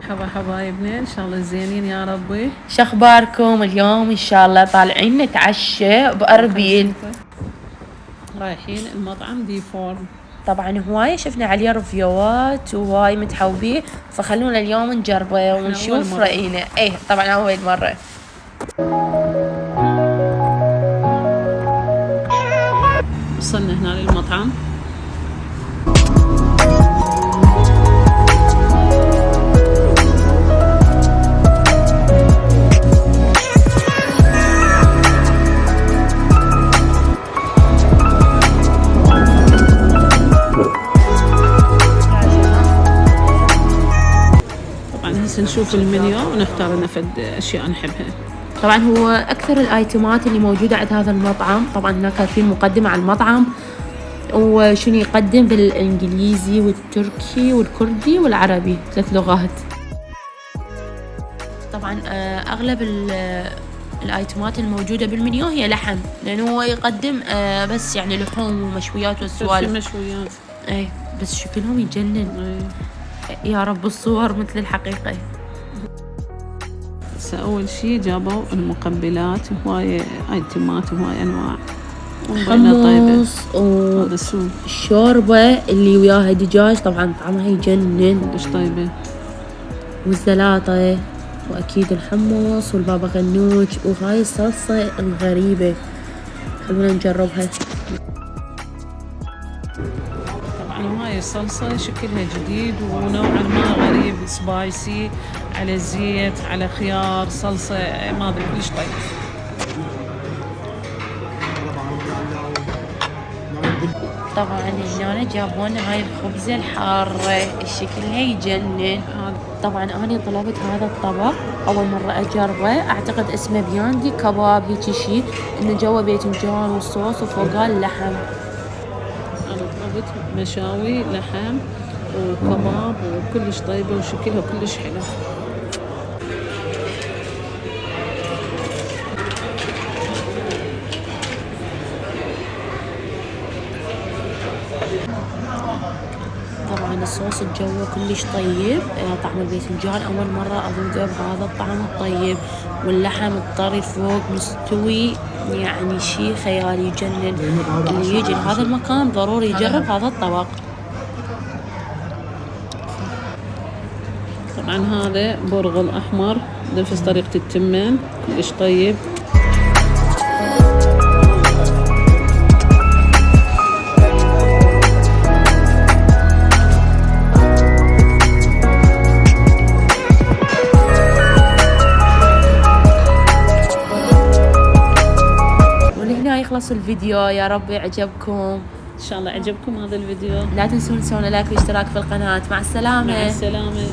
مرحبا حبايبنا، ان شاء الله زينين يا ربي. شخباركم اليوم؟ ان شاء الله طالعين نتعشى بأربيل. رايحين المطعم دي فورم. طبعا هواي شفنا عليه ريفيوات وهواي متحوبيه، فخلونا اليوم نجربه ونشوف رأينا. ايه طبعا اول مرة. وصلنا هنا للمطعم. هسه نشوف المنيو ونختار نفد اشياء نحبها. طبعا هو اكثر الايتمات اللي موجوده عند هذا المطعم، طبعا هناك كاتبين مقدمه عن المطعم وشنو يقدم بالانجليزي والتركي والكردي والعربي، 3 لغات. طبعا اغلب الايتمات الموجوده بالمنيو هي لحم، لانه هو يقدم بس يعني لحوم ومشويات والسوالف. مشويات. اي بس شكلهم يجنن. يا رب الصور مثل الحقيقة. أول شي جابوا المقبلات، هواية ايتمات وهواية أنواع. حمص والشوربة اللي وياها دجاج، طبعا طعمها يجنن. كلش طيبة. والزلاطة وأكيد الحمص والبابا غنوج وهاي الصلصة الغريبة. خلونا نجربها. هاي الصلصة شكلها جديد ونوعا ما غريب، سبايسي على زيت على خيار، صلصة ما أدري كلش طيب. طبعا هنا جابونا هاي الخبزة الحارة، شكلها يجنن. طبعا أنا طلبت هذا الطبق أول مرة أجربه، أعتقد اسمه بياندي كباب هيجي شي، إنه جوا باذنجان والصوص وفوقه اللحم. مشاوي لحم وكباب وكلش طيبة وشكلها كلش حلو. طبعا الصوص الجو كلش طيب، طعم الباذنجان أول مرة أذوقه بهذا الطعم الطيب، واللحم الطري فوق مستوي، يعني شي خيالي يجنن. اللي يجي لهذا المكان ضروري يجرب هذا الطبق. طبعا هذا برغل أحمر نفس طريقة التمان، كلش طيب. ولهنا يخلص الفيديو، يا رب يعجبكم. إن شاء الله عجبكم هذا الفيديو. لا تنسون تسوون لايك واشتراك في القناة. مع السلامة. مع السلامة.